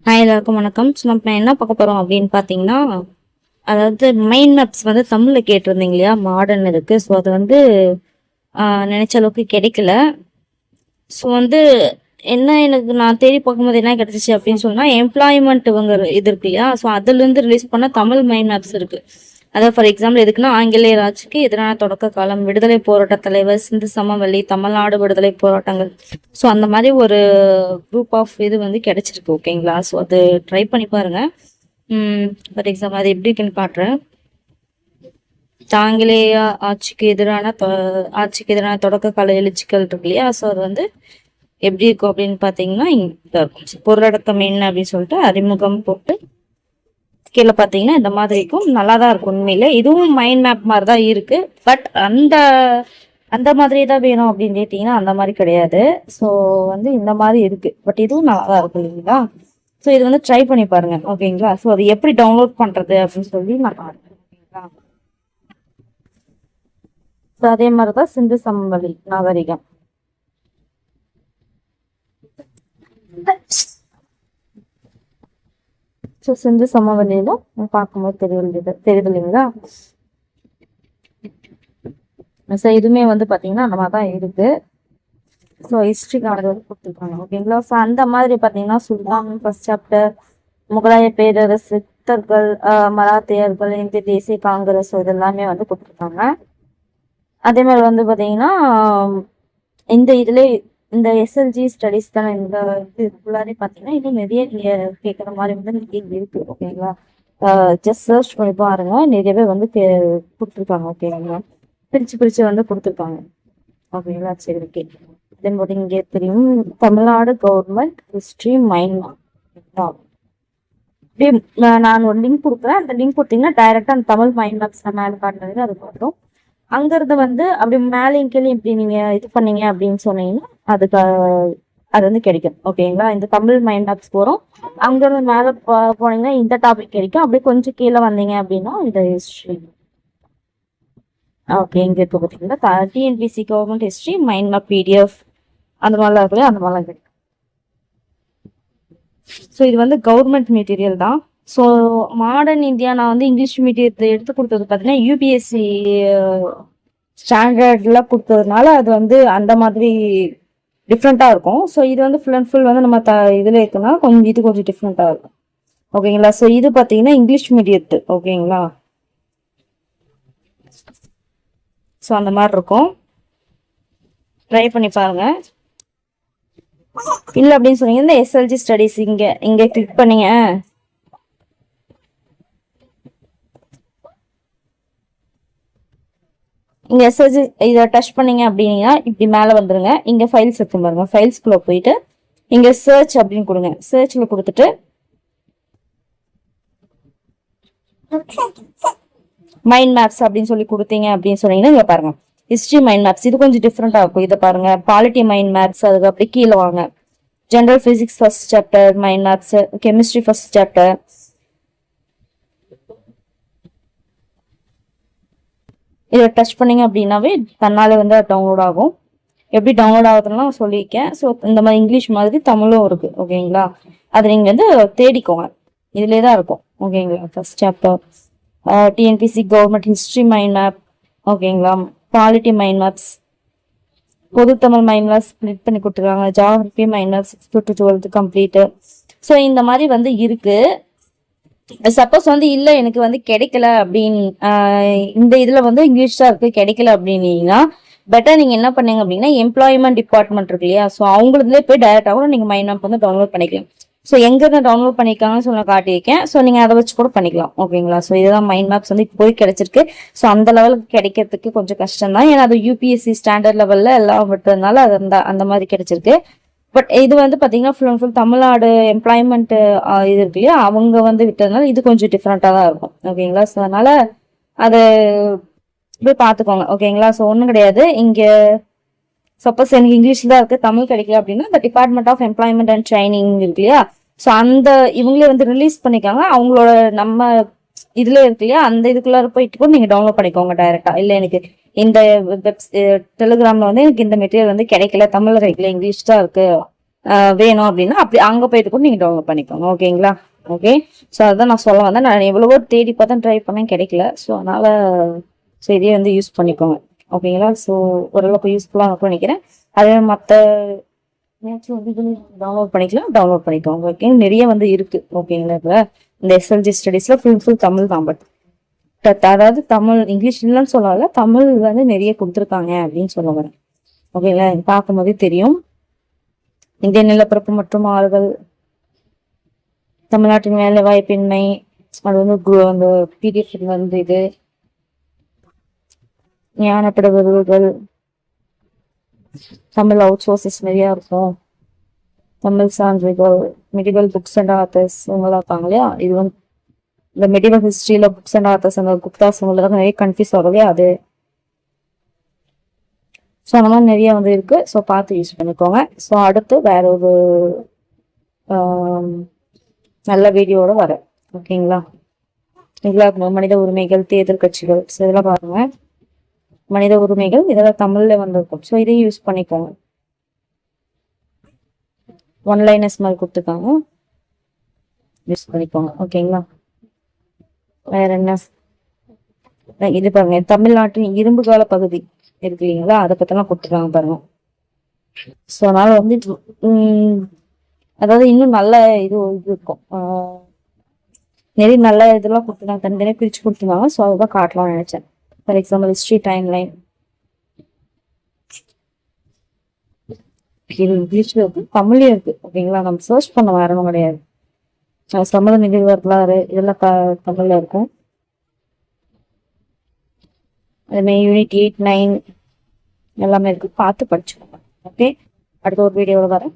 எல்லாருக்கும் வணக்கம். ஸோ நம்ம என்ன பார்க்க போறோம் அப்படின்னு பார்த்தீங்கன்னா, அதாவது மைண்ட் மேப்ஸ் வந்து தமிழ்ல கேட்டிருந்தீங்க இல்லையா? மாடர்ன் இருக்கு. ஸோ அது வந்து நினைச்ச அளவுக்கு கிடைக்கல. ஸோ வந்து என்ன எனக்கு நான் தேடி பார்க்கும்போது என்ன கிடைச்சிச்சு அப்படின்னு சொன்னா, எம்ப்ளாய்மெண்ட் இவங்க இது இருக்கு இல்லையா? ஸோ அதுலேருந்து ரிலீஸ் பண்ண தமிழ் மைண்ட் மேப்ஸ் இருக்கு. அதாவது ஃபார் எக்ஸாம்பிள் எதுக்குன்னா, ஆங்கிலேயர் ஆட்சிக்கு எதிரான தொடக்க காலம், விடுதலை போராட்ட தலைவர், சிந்து சமவெளி, தமிழ்நாடு விடுதலை போராட்டங்கள். ஸோ அந்த மாதிரி ஒரு குரூப் ஆஃப் இது வந்து கிடைச்சிருக்கு. ஓகேங்களா? ஸோ அது ட்ரை பண்ணி பாருங்க. ஃபார் எக்ஸாம்பிள் அது எப்படி இருக்குன்னு காட்டுறேன். ஆங்கிலேய ஆட்சிக்கு எதிரான தொடக்க கால எழுச்சிகள் இருக்கு இல்லையா? ஸோ அது வந்து எப்படி இருக்கும் அப்படின்னு பார்த்தீங்கன்னா, இங்க இருக்கும். பொருளடக்கம் என்ன அப்படின்னு சொல்லிட்டு அறிமுகம் போட்டு கீழே பார்த்தீங்கன்னா இந்த மாதிரி இருக்கும். நல்லா தான் இருக்கும் உண்மையில. இதுவும் மைண்ட் மேப் மாதிரி தான் இருக்கு. பட் அந்த அந்த மாதிரி தான் வேணும் அப்படின்னு கேட்டீங்கன்னா அந்த மாதிரி கிடையாது. ஸோ வந்து இந்த மாதிரி இருக்கு. பட் இதுவும் நல்லா தான் இருக்கும் இல்லைங்களா? ஸோ இது வந்து ட்ரை பண்ணி பாருங்க. ஓகேங்களா? ஸோ அது எப்படி டவுன்லோட் பண்றது அப்படின்னு சொல்லி நான் காட்டுறேன். ஓகேங்களா? ஸோ அதே மாதிரி தான் சிந்து சமவெளி நாகரிகம். ஸோ சிந்து சமவெளியில பார்க்கும்போது தெரியுது இல்லைங்களா? ஸோ இதுவுமே வந்து பார்த்தீங்கன்னா அந்த மாதிரி தான் இருக்கு. ஸோ ஹிஸ்ட்ரிக்கானது வந்து கொடுத்துருக்காங்க. ஓகேங்களா? ஸோ அந்த மாதிரி பார்த்தீங்கன்னா சுல்தான் ஃபர்ஸ்ட் சாப்டர், முகலாய பேரரசு, சித்தர்கள், மராத்தியர்கள், இந்திய தேசிய காங்கிரஸ் இது எல்லாமே வந்து கொடுத்துருக்காங்க. அதே மாதிரி வந்து பார்த்தீங்கன்னா இந்த இதுல இந்த எஸ்எல்ஜி ஸ்டடிஸ் தானே இந்த இதுக்குள்ளாரே பார்த்தீங்கன்னா இன்னும் நிறைய கேட்குற மாதிரி வந்து இருக்கு. ஓகேங்களா? ஜஸ்ட் சர்ச் பண்ணி பாருங்க. நிறையவே வந்து கொடுத்துருக்காங்க. ஓகேங்களா? பிரிச்சு வந்து கொடுத்துருக்காங்க. ஓகேங்களா? சரி, ஓகே. தென் போது இங்கே தெரியும் தமிழ்நாடு கவர்மெண்ட் ஹிஸ்ட்ரி மைண்ட். நான் ஒரு லிங்க் கொடுக்குறேன். அந்த லிங்க் கொடுத்தீங்கன்னா டைரக்டா அந்த தமிழ் மைண்ட் மேப்ஸ் மேலே காட்டுறது அது போட்டோம். அங்கிருந்து வந்து அப்படி மேலேயும் கீழே இப்படி நீங்க இது பண்ணீங்க அப்படின்னு சொன்னீங்கன்னா அதுக்கு அது வந்து கிடைக்கும். ஓகேங்களா? இந்த தமிழ் மைண்ட் மேப்ஸ் போறோம். அங்கிருந்து மேல போனீங்கன்னா இந்த டாபிக் கிடைக்கும். அப்படியே கொஞ்சம் கீழே வந்தீங்க அப்படின்னா இந்த ஹிஸ்ட்ரி. ஓகே, இங்க இருக்க பார்த்தீங்கன்னா TNPSC government history mind map PDF அந்த மாதிரிலாம் இருக்குல்ல, அந்த மாதிரிலாம் கிடைக்கும். ஸோ இது வந்து கவர்மெண்ட் மெட்டீரியல் தான். ஸோ மாடர்ன் இந்தியா நான் வந்து இங்கிலீஷ் மீடியத்தை எடுத்து கொடுத்தது பார்த்தீங்கன்னா யூபிஎஸ்சி ஸ்டாண்டர்ட்ல கொடுத்ததுனால அது வந்து அந்த மாதிரி டிஃப்ரெண்ட்டாக இருக்கும். ஸோ இது வந்து ஃபுல் அண்ட் ஃபுல் வந்து நம்ம இதில் இருக்குன்னா இது கொஞ்சம் டிஃப்ரெண்ட்டாக இருக்கும். ஓகேங்களா? ஸோ இது பார்த்தீங்கன்னா இங்கிலீஷ் மீடியத்து. ஓகேங்களா? ஸோ அந்த மாதிரி இருக்கும். ட்ரை பண்ணி பாருங்க. இல்லை அப்படின்னு சொன்னீங்க இந்த எஸ்எல்ஜி ஸ்டடிஸ் இங்கே கிளிக் பண்ணீங்க. இங்க எஸ்எல்ஜி இதை டச் பண்ணீங்க அப்படின்னா இப்படி மேலே வந்துருங்க. இங்க ஃபைல்ஸ் இருக்கும் பாருங்க. ஃபைல்ஸ்குள்ள போயிட்டு இங்க சர்ச் அப்படின்னு கொடுங்க. சர்ச்ல கொடுத்துட்டு மைண்ட் மேப்ஸ் அப்படின்னு சொல்லி கொடுத்தீங்க அப்படின்னு சொன்னீங்கன்னா இங்க பாருங்க ஹிஸ்டரி மைண்ட் மேப்ஸ். இது கொஞ்சம் டிஃப்ரெண்டா இருக்கும். இதை பாருங்க பாலிட்டி மைண்ட் மேப்ஸ். அதுக்கு அப்படி கீழே வாங்க. General physics first chapter mind maps, chemistry first chapter. இதை டச் பண்ணீங்க அப்படின்னாவே தன்னாலே வந்து டவுன்லோட் ஆகும். எப்படி டவுன்லோட் ஆகுதுன்னா சொல்லியிருக்கேன். ஸோ இந்த மாதிரி இங்கிலீஷ் மாதிரி தமிழும் இருக்கு. ஓகேங்களா? அதை நீங்க வந்து தேடிக்கோங்க. இதுலேயே தான் இருக்கும். ஓகேங்களா? First chapter TNPSC government history mind map. ஓகேங்களா? பாலிட்டி மைண்ட் மேப்ஸ், பொது தமிழ் மைண்ட் மேப்ஸ் ஸ்பிளிட் பண்ணி கொடுத்துருக்காங்க. Geography mind map 6th to 12th complete. So இந்த மாதிரி வந்து இருக்கு. சப்போஸ் வந்து இல்ல எனக்கு வந்து கிடைக்கல அப்படின்னு இந்த இதுல வந்து இங்கிலீஷ் தான் இருக்கு கிடைக்கல அப்படின்னீங்கன்னா பெட்டர் நீங்க என்ன பண்ணீங்க அப்படின்னா எம்ப்ளாய்மெண்ட் டிபார்ட்மெண்ட் இருக்கு இல்லையா? ஸோ அவங்களுக்குள்ளே போய் டைரக்டா கூட நீங்க மைண்ட் மேப் வந்து டவுன்லோட் பண்ணிக்கலாம். ஸோ எங்க இருந்து டவுன்லோட் பண்ணிருக்காங்கன்னு சொல்ல காட்டியிருக்கேன். ஸோ நீங்க அதை வச்சு கூட பண்ணிக்கலாம். ஓகேங்களா? ஸோ இதுதான் மைண்ட் மேப்ஸ் வந்து போய் கிடைச்சிருக்கு. ஸோ அந்த லெவலுக்கு கிடைக்கிறதுக்கு கொஞ்சம் கஷ்டம் தான். ஏன்னா அது யூபிஎஸ்சி ஸ்டாண்டர்ட் லெவல்ல எல்லாம் விட்டுறதுனால அது அந்த மாதிரி கிடைச்சிருக்கு. பட் இது வந்து பாத்தீங்கன்னா full and full Tamil Nadu employment இது இருக்கு இல்லையா? அவங்க வந்து விட்டதுனால இது கொஞ்சம் டிஃப்ரெண்டா தான் இருக்கும். ஓகேங்களா? ஸோ அதனால அதை போய் பார்த்துக்கோங்க. ஓகேங்களா? ஸோ ஒன்றும் கிடையாது. இங்க சப்போஸ் எனக்கு இங்கிலீஷ்ல தான் இருக்கு தமிழ் கிடைக்கல அப்படின்னா இந்த department of employment and training இருக்கு இல்லையா? ஸோ அந்த இவங்களே வந்து ரிலீஸ் பண்ணிக்காங்க. அவங்களோட நம்ம இதுல இருக்கு இல்லையா? அந்த இதுக்குள்ளார போயிட்டு கூட நீங்க டவுன்லோட் பண்ணிக்கோங்க டைரக்டா. இல்லை எனக்கு இந்த டெலிகிராம்ல வந்து எனக்கு இந்த மெட்டீரியல் வந்து கிடைக்கல, தமிழ்ல கிடைக்கல, இங்கிலீஷ் தான் இருக்கு வேணும் அப்படின்னா அப்படி அங்கே போயிட்டு கூட நீங்கள் டவுன்லோட் பண்ணிக்கோங்க. ஓகேங்களா? ஓகே. ஸோ அதுதான் நான் சொல்ல வந்தேன். நான் எவ்வளவோ தேடி பார்த்தா ட்ரை பண்ணேன், கிடைக்கல. ஸோ அதனால ஸோ இதையே வந்து யூஸ் பண்ணிக்கோங்க. ஓகேங்களா? ஸோ ஓரளவுக்கு யூஸ்ஃபுல்லாக இருக்கும் நினைக்கிறேன். அதே மற்ற ஏதாச்சும் வந்து இது டவுன்லோட் பண்ணிக்கலாம், டவுன்லோட் பண்ணிக்கோங்க. ஓகே. நிறைய வந்து இருக்கு. ஓகேங்களா? இப்போ இந்த எஸ்எல்ஜி ஸ்டடீஸ்ல ஃபுல் தமிழ் தான். அதாவது தமிழ் இங்கிலீஷ் இல்லைன்னு சொல்லல, தமிழ் வந்து நிறைய கொடுத்துருக்காங்க அப்படின்னு சொல்ல வரேன். ஓகேங்களா? பார்க்கும்போதே தெரியும். இந்திய நிலப்பரப்பு மற்றும் ஆறுகள், தமிழ்நாட்டின் வேலை வாய்ப்பின்மை, அது வந்து அந்த பிடிஎஃப் வந்து இது ஞானப்பட விருதுகள், தமிழ் அவுட் சோர்சஸ் நிறைய இருக்கும், தமிழ் சான்றிதழ், மெடிவல் புக்ஸ் அண்ட் ஆத்தர்ஸ் இவங்களாம் இருப்பாங்க இல்லையா. இது வந்து இந்த மெடிவல் ஹிஸ்டரியில புக்ஸ் அண்ட் ஆத்தர்ஸ் அந்த குப்தாஸ் உங்களுக்கு நிறைய கன்ஃபியூஸ் ஆகலையா அது. ஸோ அந்த மாதிரி நிறைய வந்து இருக்கு. ஸோ பார்த்து யூஸ் பண்ணிக்கோங்க. ஸோ அடுத்து வேற ஒரு நல்ல வீடியோட வரேன். ஓகேங்களா? இதெல்லாம் மனித உரிமைகள், தேர்தல் கட்சிகள், ஸோ இதெல்லாம் பாருங்க. மனித உரிமைகள் இதெல்லாம் தமிழ்ல வந்திருக்கும். ஸோ இதையும் யூஸ் பண்ணிக்கோங்க. ஒன்லைனர்ஸ் மாதிரி கொடுத்துருக்காங்க, யூஸ் பண்ணிக்கோங்க. ஓகேங்களா? வேற என்ன இது பாருங்க, தமிழ்நாட்டின் இரும்பு கால பகுதி இருக்கு இல்லைங்களா, அதை பத்திலாம் கொடுத்துருக்காங்க பாருங்க. ஸோ அதனால வந்து அதாவது இன்னும் நல்ல இது இருக்கும், நிறைய நல்ல இதெல்லாம் கொடுத்துருக்காங்க, தனித்தனியாக பிரிச்சு கொடுத்துருக்காங்க. ஸோ அதுதான் காட்டலாம்னு நினைச்சேன். For example history time line இங்கிலீஷ்ல இருக்கு, தமிழ்லயும் இருக்கு. ஓகேங்களா? நம்ம சர்ச் பண்ண வரணும் கிடையாது. சமூக நிதி வரலாறு இதெல்லாம் தமிழ்ல இருக்கும். அதுமாதிரி யூனிட் 8, 9 எல்லாமே இருக்கு, பார்த்து படிச்சுக்கோங்க. ஓகே. அடுத்த ஒரு வீடியோவில் வரேன்.